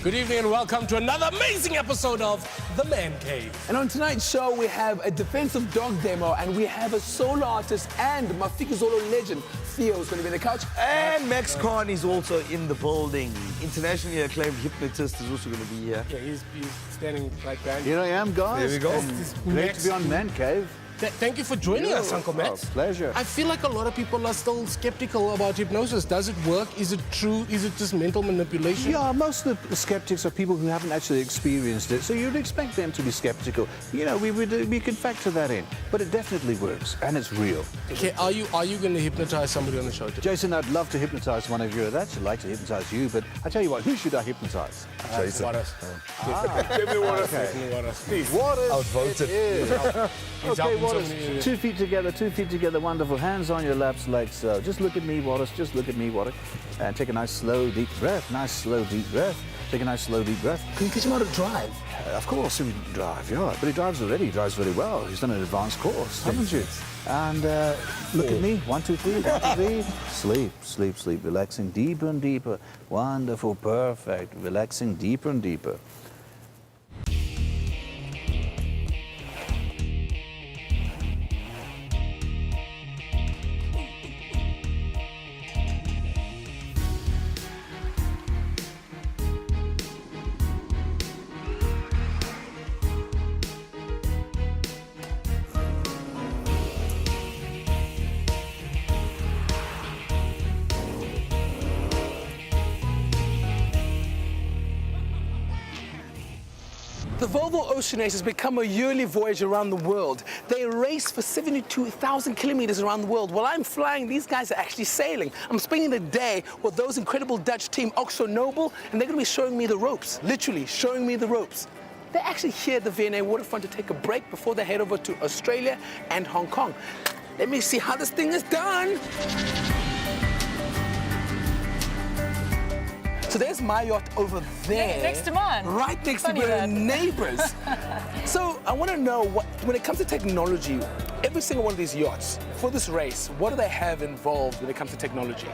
Good evening and welcome to another amazing episode of The Man Cave. And on tonight's show, we have a defensive dog demo, and we have a solo artist and Mafikizolo legend. Theo is going to be on the couch. And Max Khan is also in the building. Internationally acclaimed hypnotist is also going to be here. Yeah, he's standing right behind. Here I am, guys. There we go. Great to be on Man Cave. Thank you for joining us, Uncle Max. Pleasure. I feel like a lot of people are still skeptical about hypnosis. Does it work? Is it true? Is it just mental manipulation? Yeah, most of the skeptics are people who haven't actually experienced it, so you'd expect them to be skeptical. You know, we could factor that in, but it definitely works, and it's real. Okay, are you going to hypnotize somebody on the show today? Jason, I'd love to hypnotize one of you. I'd actually like to hypnotize you, but I tell you what, who should I hypnotize? Jason. Waters. Give me Waters. Okay. Waters. Please. Waters. Outvoted. Okay, Waters. 2 feet together, wonderful. Hands on your laps like so. Just look at me, Waters. Just look at me, Waters. And take a nice, slow, deep breath. Nice, slow, deep breath. Take a nice, slow, deep breath. Can you teach him how to drive? Of course, he can drive, yeah. But he drives already. He drives very well. He's done an advanced course, haven't you? And look at me. 1, 2, 3. 1, 2, 3. Sleep, sleep, sleep. Relaxing deeper and deeper. Wonderful, perfect. Relaxing deeper and deeper. The Volvo Ocean has become a yearly voyage around the world. They race for 72,000 kilometers around the world. While I'm flying, these guys are actually sailing. I'm spending the day with those incredible Dutch team, Oxo Nobel, and they're going to be showing me the ropes, literally showing me the ropes. They're actually here at the V&A waterfront to take a break before they head over to Australia and Hong Kong. Let me see how this thing is done. So there's my yacht over there. Next to mine. Right next Funny to that. my neighbors. So I want to know, when it comes to technology, every single one of these yachts, for this race, what do they have involved when it comes to technology?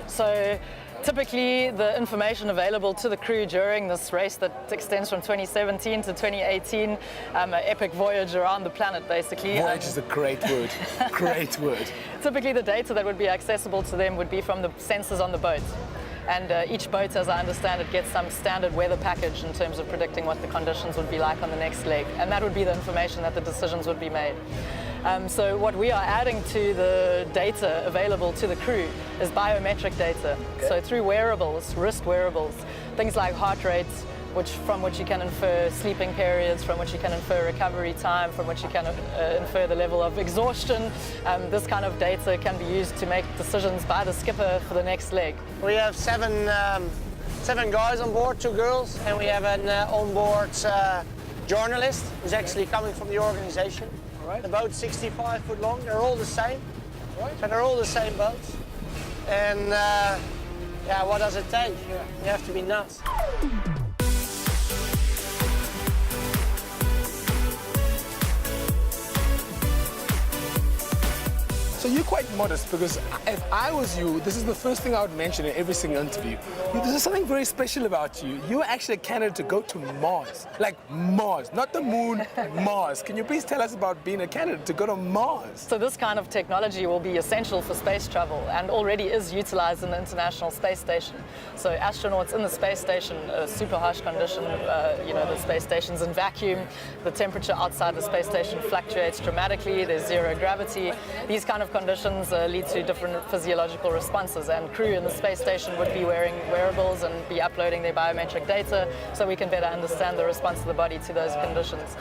So typically the information available to the crew during this race that extends from 2017 to 2018, an epic voyage around the planet basically. Voyage is a great word, great word. Typically the data that would be accessible to them would be from the sensors on the boat. And each boat, as I understand it, gets some standard weather package in terms of predicting what the conditions would be like on the next leg. And that would be the information that the decisions would be made. So what we are adding to the data available to the crew is biometric data. Okay. So through wearables, wrist wearables, things like heart rates, from which you can infer sleeping periods, from which you can infer recovery time, from which you can infer the level of exhaustion. This kind of data can be used to make decisions by the skipper for the next leg. We have seven guys on board, 2 girls, and we have an on-board journalist who's actually coming from the organization. Right. The boat's 65 foot long, they're all the same. Right. So they're all the same boats. And yeah, what does it take? You have to be nuts. So you're quite modest, because if I was you, this is the first thing I would mention in every single interview. There's something very special about you. You're actually a candidate to go to Mars. Like Mars, not the moon, Mars. Can you please tell us about being a candidate to go to Mars? So this kind of technology will be essential for space travel and already is utilized in the International Space Station. So astronauts in the space station, super harsh condition, you know, the space station's in vacuum, the temperature outside the space station fluctuates dramatically, there's zero gravity. These kind of conditions lead to different physiological responses, and crew in the space station would be wearing wearables and be uploading their biometric data so we can better understand the response of the body to those conditions.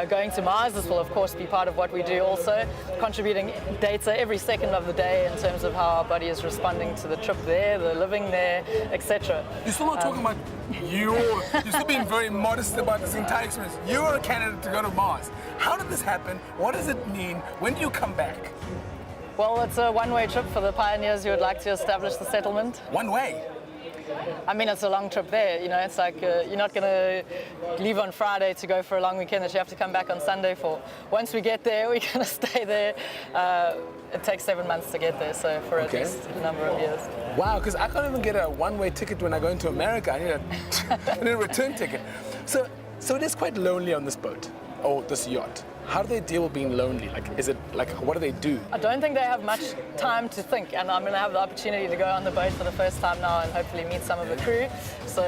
Going to Mars, this will of course be part of what we do also, contributing data every second of the day in terms of how our body is responding to the trip there, the living there, etc. You're still not talking about you're still being very modest about this entire experience. You're a candidate to go to Mars. How did this happen? What does it mean? When do you come back? Well, it's a one-way trip for the pioneers who would like to establish the settlement. One way? I mean, it's a long trip there, you know, it's like you're not going to leave on Friday to go for a long weekend that you have to come back on Sunday for. Once we get there, we're going to stay there. It takes 7 months to get there, so for at least a number of years. Wow, because I can't even get a one-way ticket when I go into America. I need a return ticket. So it is quite lonely on this boat, or this yacht. How do they deal with being lonely? Like, is it like, what do they do? I don't think they have much time to think, and I'm going to have the opportunity to go on the boat for the first time now and hopefully meet some of the crew. So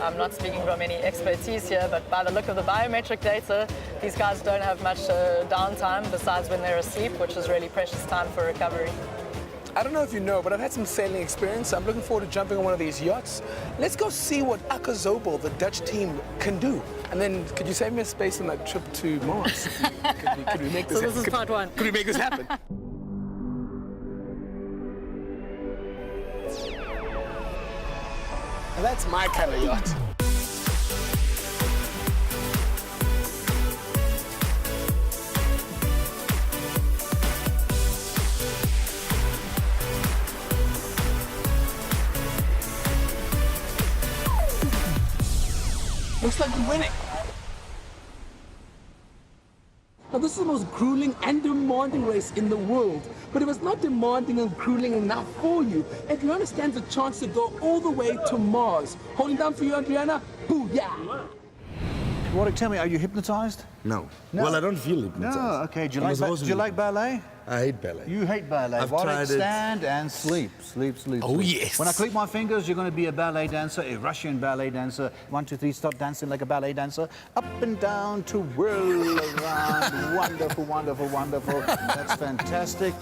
I'm not speaking from any expertise here, but by the look of the biometric data, these guys don't have much downtime besides when they're asleep, which is really precious time for recovery. I don't know if you know, but I've had some sailing experience. I'm looking forward to jumping on one of these yachts. Let's go see what Mafikizolo, the Dutch team, can do. And then, could you save me a space on that trip to Mars? could we make this So this is part one. Could we make this happen? And that's my kind of yacht. Looks like we're winning. Now, this is the most grueling and demanding race in the world. But if it's not demanding and grueling enough for you, Adriana stands a chance to go all the way to Mars. Holding down for you, Adriana. Booyah! Warrick, tell me, are you hypnotized? No. No. Well, I don't feel hypnotized. No, okay. Do I was also you like ballet? I hate ballet. You hate ballet. I've Warrick, tried it. stand and sleep, sleep, sleep. Oh, sleep. yes. When I click my fingers, you're going to be a ballet dancer, a Russian ballet dancer. 1, 2, 3, start dancing like a ballet dancer. Up and down to whirl around. Wonderful, wonderful, wonderful. That's fantastic.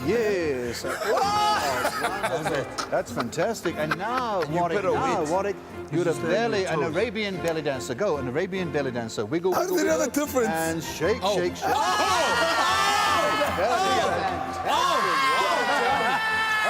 Yes. Wow, wonderful. That's fantastic. And now, Warrick, you're a belly, an Arabian belly dancer. Go, an Arabian belly dancer. Wiggle, How's wiggle, there wiggle. another difference? And shake, shake, shake.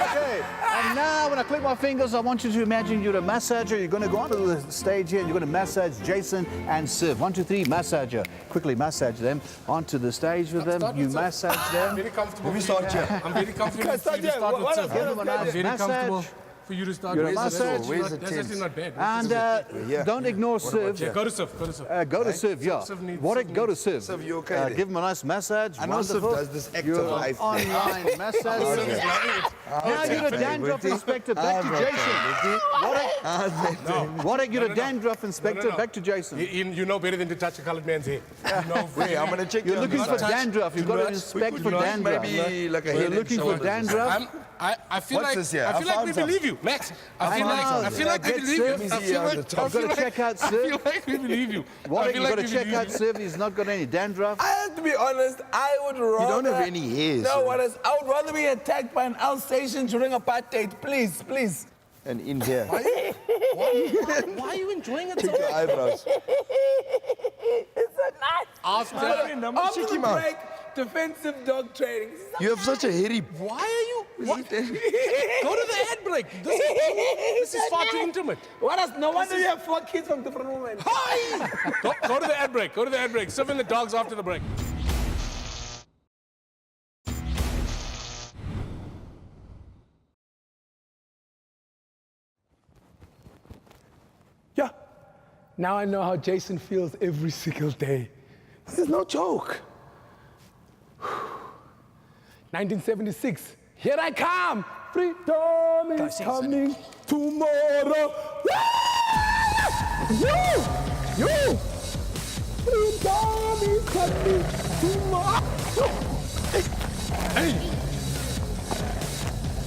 Okay, and now when I click my fingers, I want you to imagine you're a massager. You're going to go onto the stage here and you're going to massage Jason and Siv. 1, 2, 3, massager. Quickly massage them onto the stage with them. Start You with Siv. massage I'm them. very comfortable. Let me start here. I'm very comfortable for you to start with Siv. Give them a nice I'm very comfortable massage. for you to start You're with. a massage. Where's the That's tent? actually not bad. And don't ignore Siv. Yeah, go to Siv, go to Siv. Go to Siv, yeah. Siv needs- Warrick, go to Siv. Siv, you okay there? Give him a nice massage. I know Siv Wonderful. does this active You're life an thing. online massage. Now you're a dandruff inspector. Back to Jason. Warrick, you're a dandruff inspector. No. Back to Jason. You know better than to touch a colored man's hair. You know, Wait, I'm going to check You're you looking on for this. dandruff. You've got to inspect for dandruff. Maybe like a You're head and looking for shoulders. dandruff. I feel What's like this here? I I feel like found we some. believe you, Max. I feel like we Get believe Siv. you. I feel like I've got to check out I feel Siv. like we believe you. Warrick, I you've feel got like to we check believe out you. Siv. He's not got any dandruff. I have to be honest, I would rather... don't have any hairs. No, what is, I would rather be attacked by an Alsatian during apartheid. Please, please. And in here. Why are you enjoying it so Check your much? eyebrows. It's so nice. After After the break, defensive dog training. You have such a hairy... why are you? What? Go to the ad break. This is far too intimate. What else? No wonder you have 4 kids from different women. Go to the ad break. Go to the ad break. Siv and the dogs after the break. Yeah. Now I know how Jason feels every single day. This is no joke. 1976. Here I come. Freedom is coming tomorrow. You! Freedom is coming tomorrow. Hey!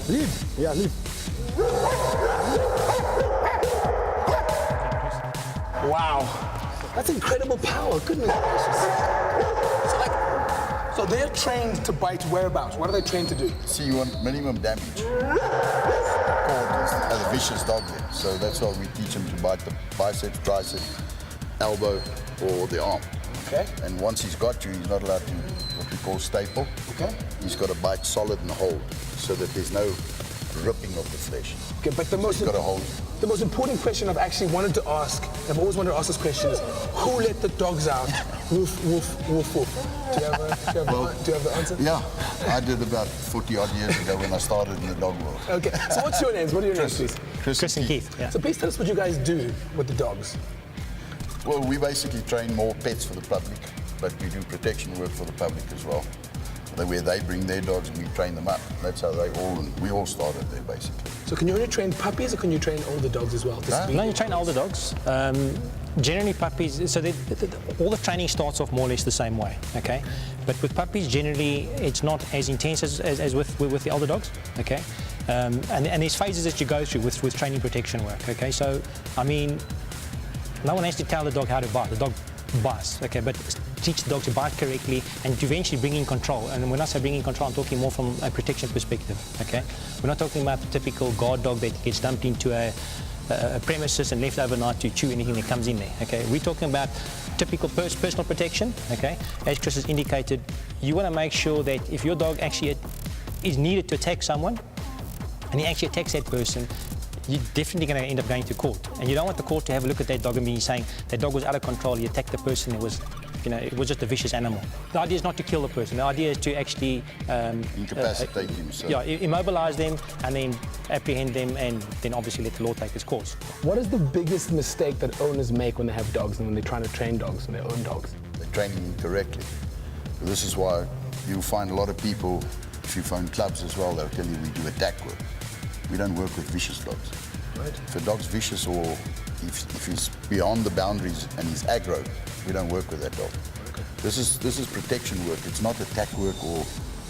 Leave. Yeah, leave. Wow. That's incredible power. Goodness gracious. So they're trained to bite whereabouts? What are they trained to do? See, you want minimum damage. Called as a vicious dog there. So that's why we teach him to bite the biceps, triceps, elbow, or the arm. Okay. And once he's got you, he's not allowed to, what we call staple. Okay. He's got to bite solid and hold, so that there's no ripping of the flesh. Okay, but the most important question I've actually wanted to ask, I've always wanted to ask this question is, who let the dogs out? Woof, woof, woof, woof. Do you have the answer? Yeah, I did about 40-odd years ago when I started in the dog world. Okay, so what's your names? What are your names, please? Chris and Keith. Yeah. So please tell us what you guys do with the dogs. Well, we basically train more pets for the public, but we do protection work for the public as well. Where they bring their dogs and we train them up. That's how we all started there, basically. So can you only train puppies or can you train older dogs as well? No, you train older dogs. Generally puppies, so all the training starts off more or less the same way, okay? But with puppies, generally, it's not as intense as with the older dogs, okay? And there's phases that you go through with training protection work, okay? So, I mean, no one has to tell the dog how to bite. The dog bites, okay? But teach the dog to bite correctly and to eventually bring in control. And when I say bring in control, I'm talking more from a protection perspective, okay? We're not talking about the typical guard dog that gets dumped into a premises and left overnight to chew anything that comes in there, okay? We're talking about typical personal protection, okay? As Chris has indicated, you want to make sure that if your dog actually is needed to attack someone and he actually attacks that person, you're definitely going to end up going to court. And you don't want the court to have a look at that dog and be saying that dog was out of control, he attacked the person, it was just a vicious animal. The idea is not to kill the person, the idea is to actually incapacitate him. So. Yeah, immobilize them and then apprehend them and then obviously let the law take its course. What is the biggest mistake that owners make when they have dogs and when they're trying to train dogs, when they own dogs? They're training them correctly. So this is why you'll find a lot of people, if you phone clubs as well, they'll tell you we do attack work. We don't work with vicious dogs. Right. If a dog's vicious or if he's beyond the boundaries and he's aggro, we don't work with that dog. Okay. This is protection work. It's not attack work or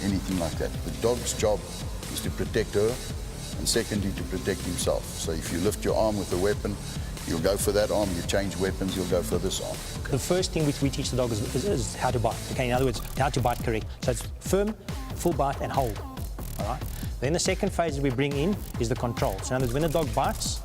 anything like that. The dog's job is to protect her and secondly to protect himself. So if you lift your arm with a weapon, you'll go for that arm. You change weapons, you'll go for this arm. Okay. The first thing which we teach the dog is how to bite. Okay, in other words, how to bite correct. So it's firm, full bite and hold. All right. Then the second phase that we bring in is the control. So in other words, when the dog bites,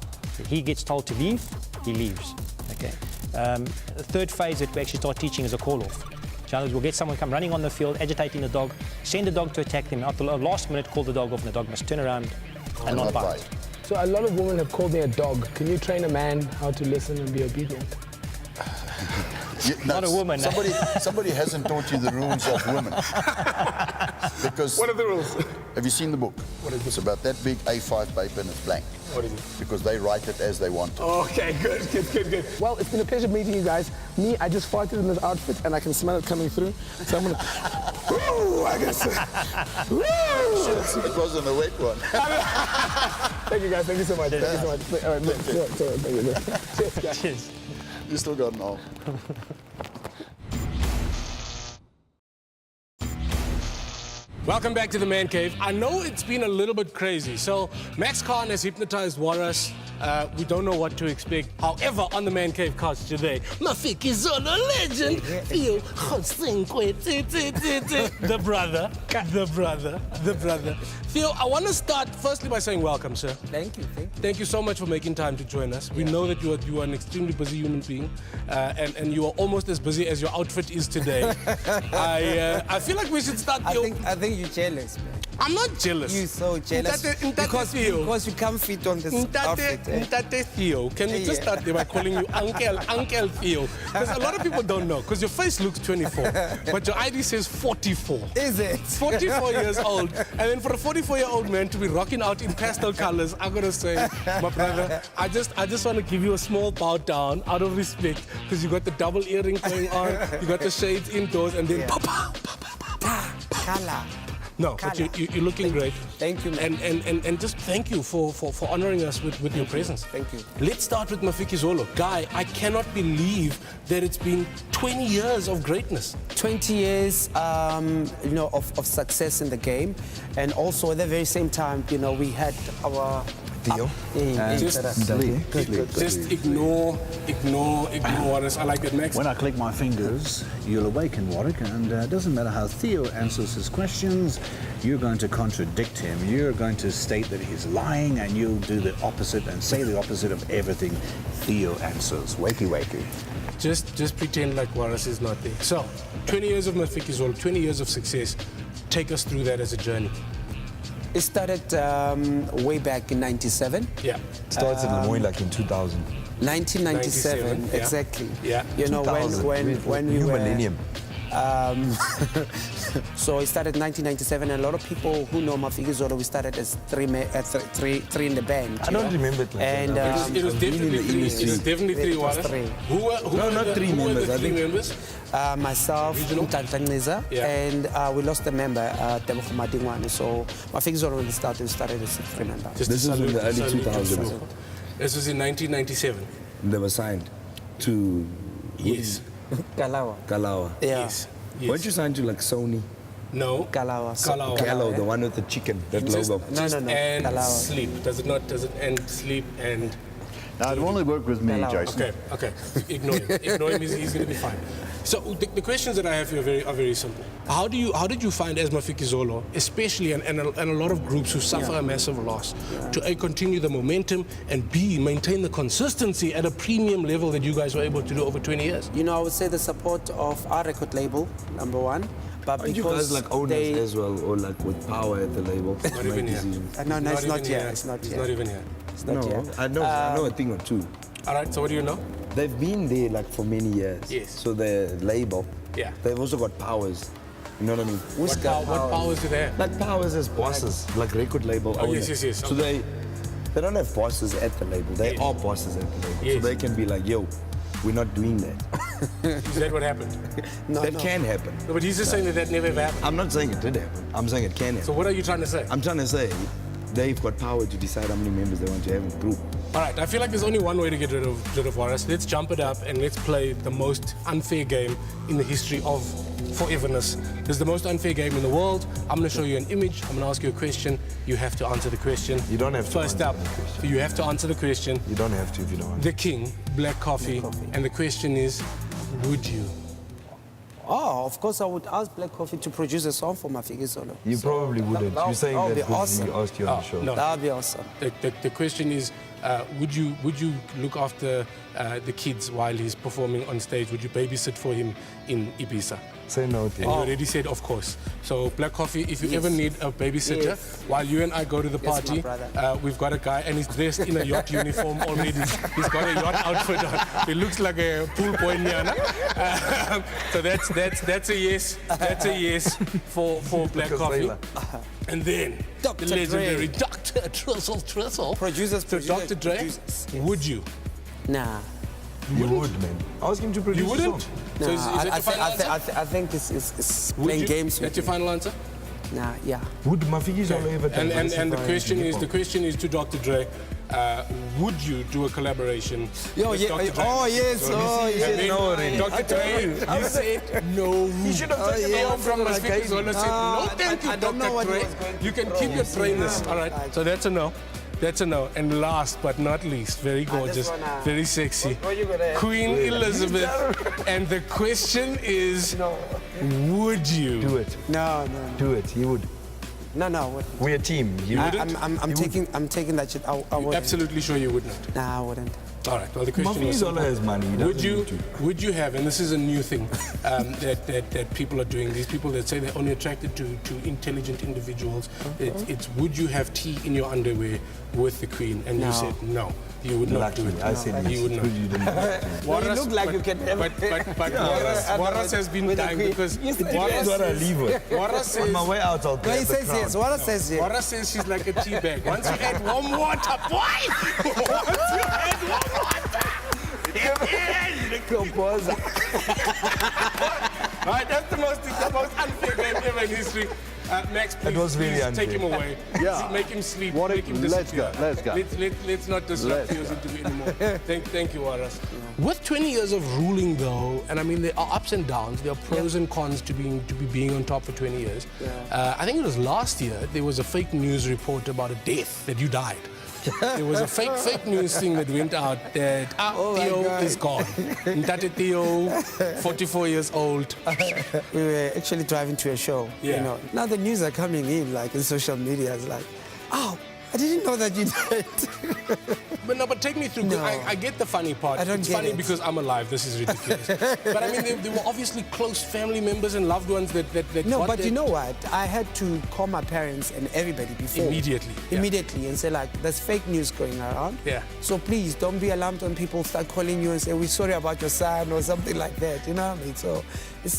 he gets told to leave, he leaves. Okay. The third phase that we actually start teaching is a call-off. So in other words, we'll get someone come running on the field, agitating the dog, send the dog to attack them. At the last minute, call the dog off, and the dog must turn around and not bite. So a lot of women have called me a dog. Can you train a man how to listen and be obedient? Not a woman. Somebody hasn't taught you the rules of women. Because what are the rules? Have you seen the book? What is it? It's about that big A5 paper and it's blank. What is it? Because they write it as they want it. Okay, good. Well, it's been a pleasure meeting you guys. Me, I just farted in this outfit and I can smell it coming through. So I'm gonna, woo, I guess. Woo! It wasn't a wet one. Thank you guys, thank you so much. Thank you so much. All right, thank you. Cheers, guys. Cheers. You still got an arm. Welcome back to the Man Cave. I know it's been a little bit crazy. So Max Khan has hypnotized Warrick. We don't know what to expect. However, on the Man Cave cast today, Mafikizolo legend, Theo, the brother. Theo, I want to start firstly by saying welcome, sir. Thank you. Thank you so much for making time to join us. We know that you are an extremely busy human being, and you are almost as busy as your outfit is today. I feel like we should start. I think you're jealous, man. I'm not jealous. You're so jealous because you come fit on this outfit. Ntate Theo, can we just start by calling you Uncle Theo? Because a lot of people don't know, because your face looks 24, but your ID says 44. Is it? 44 years old. And then for a 44-year-old man to be rocking out in pastel colors, I'm going to say, my brother, I just want to give you a small bow down out of respect, because you got the double earring going on, you got the shades indoors, and then papa. Color. No, but you're looking great. Thank you, man. And just thank you for honoring us with your presence. Thank you. Let's start with Mafikizolo. Guy, I cannot believe that it's been 20 years of greatness. 20 years, of success in the game, and also at the very same time, we had our Theo. Just ignore Warrick. I like that, Max. When I click my fingers, you'll awaken Warrick, and it doesn't matter how Theo answers his questions, you're going to contradict him. You're going to state that he's lying, and you'll do the opposite and say the opposite of everything Theo answers. Wakey. Just pretend like Warrick is not there. So, 20 years of Mafikizolo, 20 years of success. Take us through that as a journey. It started way back in '97. Yeah. Started more like in 2000. 1997, 97, yeah. exactly. Yeah. You know, 2000, when we new were... millennium. So it started in 1997, and a lot of people who know Mafikizolo, we started as three in the band. I don't remember it like and, that. It was definitely three. It was definitely three. It was Wallace. three. Who No, were not the, three who were members, the I three think. members? Myself, Regional? Mtantaniza, Yeah. and we lost a member, Tebogo Madingwane. So Mafikizolo, when we started as a three member. Just This to was in salute- the early salute 2000s. you. This was in 1997. They were signed to Yes. Kalawa. Kalawa. Yeah. Yes. Yes. Weren't you signed to like Sony? No. Kalawa. Kalawa. Gallo, the one with the chicken, that Just, logo. No, just no, no. and Kalawa. sleep. Does it not? Does it end sleep and? Now, it only work with me, Hello. Jason. Okay. Ignore him. Ignore him. He's going to be fine. So the questions that I have here are very simple. How did you find as Mafikizolo, especially and a lot of groups who suffer a massive loss, to A, continue the momentum, and B, maintain the consistency at a premium level that you guys were able to do over 20 years? You know, I would say the support of our record label, number one. But Aren't you guys like owners they, as well, or like with power at the label? Not even here. No, it's not even yet. here. It's not yet. Not even here. It's not No, yet. I know a thing or two. All right. So what do you know? They've been there like for many years. Yes. So the label, Yeah. they've also got powers. You know what I mean? What powers do they have? Like powers as bosses, like record label Oh, owners. yes. So they don't have bosses at the label. They Yes. are bosses at the label. Yes. So they can be like, yo, we're not doing that. Is that what happened? That can happen. No, but he's just saying that never ever happened. I'm not saying it did happen. I'm saying it can happen. So what are you trying to say? I'm trying to say they've got power to decide how many members they want to have in the group. All right, I feel like there's only one way to get rid of Warrick. Let's jump it up and let's play the most unfair game in the history of foreverness. This is the most unfair game in the world. I'm going to show you an image. I'm going to ask you a question. You have to answer the question. You don't have to First answer up, the question. you have to answer the question. You don't have to if you don't want to. The King, Black Coffee. And the question is, would you? Oh, of course, I would ask Black Coffee to produce a song for Mafikizolo. You probably wouldn't. You're saying that would that be because awesome. we asked you on the show. No. That would be awesome. The question is, would you look after the kids while he's performing on stage? Would you babysit for him in Ibiza? Say no to And you already said, of course. So, Black Coffee, if you ever need a babysitter, Yes. while you and I go to the Yes, my party, brother. we've got a guy, and he's dressed in a yacht uniform already. He's got a yacht outfit on. He looks like a pool boy, Nyana. So that's a yes. That's a yes for Black Coffee. And then Dr. the legendary Dre. Dr. Trussell. Producers, So, producers, Dr. Dre, producers. would you? Nah. You would, man. Ask him to produce You a wouldn't? song. So is that your final answer? I think it's Would playing you? games with That's your final answer? Nah, yeah. Would Mafikizolo ever And the diversify question into is hip-hop? to Dr. Dre, would you do a collaboration Yo, with yeah, Dr. Dre? oh, yes, So oh, and yes. then No, already. Dr. Dre, you said no. You should have taken the one from that I Mafikizolo gave you. and said no, thank you, I don't know Dr. what he Dre. was going You can keep your trainers. All right, so that's a no. That's a no. And last but not least, very gorgeous, one, very sexy, what you gonna have? Queen Elizabeth. And the question is, would you? Do it. No. Do it. He would. No. We're a team. You wouldn't? I'm taking that shit. I wouldn't. Absolutely sure you would not. Nah, I wouldn't. All right. Well, the question is, Mafikizolo has money. He would doesn't you need to. would you have? And this is a new thing that people are doing. These people that say they're only attracted to intelligent individuals. It's would you have tea in your underwear with the Queen? And No. you said no. You would not do Lucky. it. I said you yes. would not. You didn't. Well, you look like you can never- But Warrick has been With the dying Queen. because You said That's what I leave with. Warrick On says. my way out, I'll No, grab he the says crown. yes. What says yes? Warrick says she's like a tea bag. Once you add warm water, boy! Once you add warm water! Composer. Right, that's the most unfair game ever in history. Max, please, It was really please unfair. take him away. Yeah. Make him sleep. Warrick, Make him let's disappear. go, let's go. Let's not disrupt Let's your interview anymore. Thank you, Warrick. With 20 years of ruling, though, and I mean there are ups and downs. There are pros and cons to being on top for 20 years. I think it was last year there was a fake news report about a death that you died. There was a fake news thing that went out that Theo God. is gone. Ntate Theo, 44 years old. We were actually driving to a show. Yeah. You know. Now the news are coming in, like in social media. It's like, oh, I didn't know that you did. But take me through. 'Cause I get the funny part. I don't it's get funny it. because I'm alive. This is ridiculous. But I mean, they were obviously close family members and loved ones that No, got but there. you know what? I had to call my parents and everybody before. Immediately, yeah. Immediately, and say like, there's fake news going around. Yeah. So please don't be alarmed when people start calling you and say, we're sorry about your son or something like that. You know what I mean? So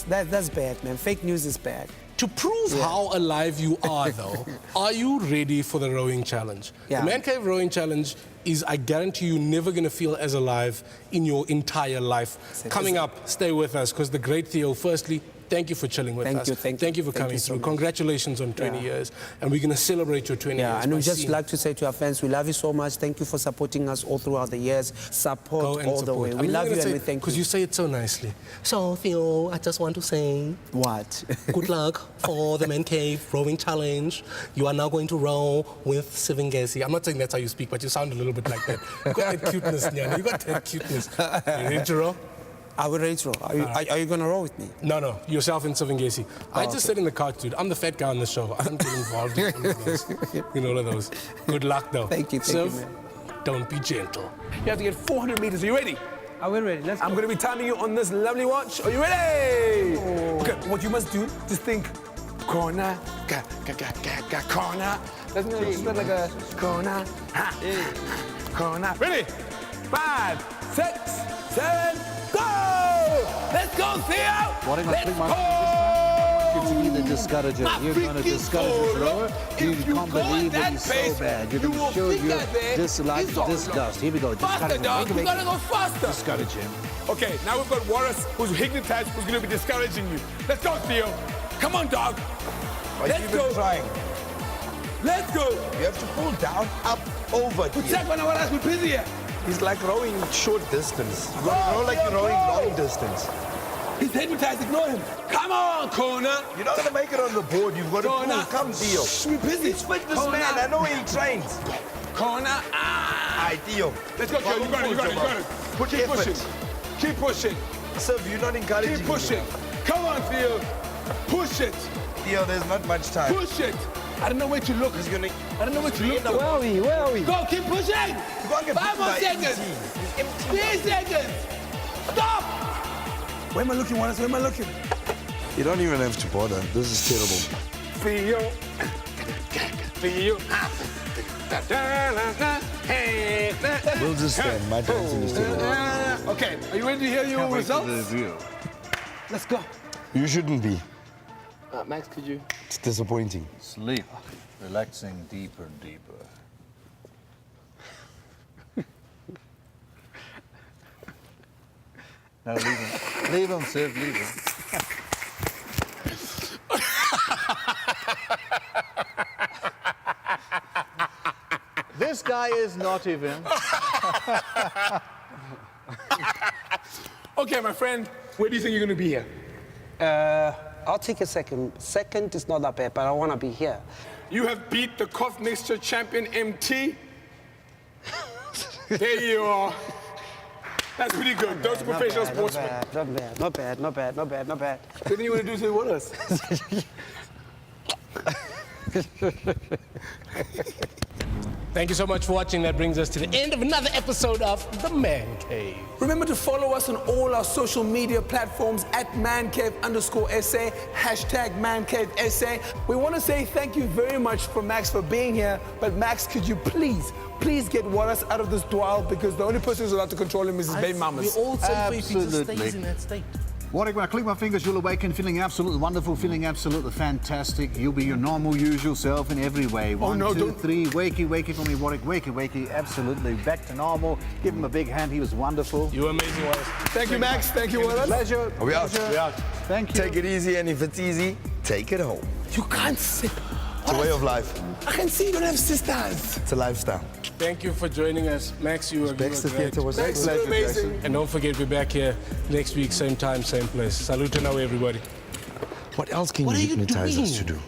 that's bad, man. Fake news is bad. To prove how alive you are, though, are you ready for the rowing challenge? Yeah. The Man Cave Rowing Challenge is, I guarantee you, never going to feel as alive in your entire life. Coming up, stay with us, because the great Theo, firstly, thank you for chilling with us. Thank you for coming through. Congratulations on 20 years. And we're going to celebrate your 20 years. Yeah, and we just like to say to our fans, we love you so much. Thank you for supporting us all throughout the years. Support all the way. We love you and we thank you. Because you say it so nicely. So, Theo, I just want to say... What? Good luck for the Man Cave Rowing Challenge. You are now going to row with Sivingesi. I'm not saying that's how you speak, but you sound a little bit like that. You got that cuteness, Nyana. You got that cuteness. You ready to row? I will ready to row. Are you going to row with me? No. Yourself and Sivingesi. I just sit in the couch, dude. I'm the fat guy on the show. I don't get involved in all of those. Good luck, though. Thank you, man. Don't be gentle. You have to get 400 meters. Are you ready? Are we ready? Let's go. I'm going to be timing you on this lovely watch. Are you ready? Okay, what you must do, just think, corner, corner. Doesn't it sound like a corner? Corner. Ready? 5, 6, 7, go! Let's go, Theo! Let's go! To be the discourager. You're going to discourage this rower. You can't believe that he's so bad. You're going to show your disgust. Here we go. Faster, dog. We got to go faster. Discourage him. Okay, now we've got Warrick, who's hypnotized, who's going to be discouraging you. Let's go, Theo. Come on, dog. Let's go. Trying. Let's go. You have to pull down, up, over. Check when I want to be busy here. He's like rowing short distance. You got to row like you're rowing long distance. He's hypnotized, ignore him. Come on, corner. You're not going to make it on the board. You've got to Corner. pull. Come, Theo. Shh, we're busy. He's fitness Corner. man. I know where he trains. Corner. Aye, Theo. Let's go, Theo. You got it. Put Keep effort. pushing. Keep pushing. Sir, you're not encouraging Keep pushing. him. Come on, Theo. Push it. Theo, there's not much time. Push it. I don't know where to look. He's going to... I don't know where to look. Where are we? Where are we? Go, keep pushing. You can't get 5 more beaten by seconds. empty. 3 seconds. Stop. Where am I looking, Wallace? Where am I looking? You don't even have to bother. This is terrible. Theo. Theo. We'll just stand. My dancing is terrible. Okay, are you ready to hear your results? Let's go. You shouldn't be. Max, could you? It's disappointing. Sleep. Relaxing deeper and deeper. No, leave him. Leave him, Siv, leave him. This guy is not even. Okay, my friend, where do you think you're going to be here? I'll take a second. Second is not that bad, but I want to be here. You have beat the cough mixture champion MT. There you are. That's pretty good. Those are professional sportsmen. Not bad. What do you want to do to Wallace? Thank you so much for watching. That brings us to the end of another episode of The Man Cave. Remember to follow us on all our social media platforms at mancave_SA, #mancavesa. We want to say thank you very much for Max for being here, but Max, could you please get Wallace out of this dwell, because the only person who's allowed to control him is his baby mamas. We're all safe if he just stays in that state. Warrick, when I click my fingers, you'll awaken feeling absolutely wonderful, feeling absolutely fantastic. You'll be your normal, usual self in every way. One, two, three. Wakey for me, Warrick. Wakey. Absolutely back to normal. Give him a big hand. He was wonderful. You were amazing, Wallace. Thank you, Max. Thank you, Wallace. Pleasure. Are we out? We're out. Thank you. Take it easy, and if it's easy, take it home. You can't sit. It's a way of life. I can see you don't have sisters. It's a lifestyle. Thank you for joining us. Max, you were great. Theatre was a Max, pleasure, you're amazing. Jason. And don't forget, we're back here next week, same time, same place. Salute now, everybody. What else can you hypnotize us to do?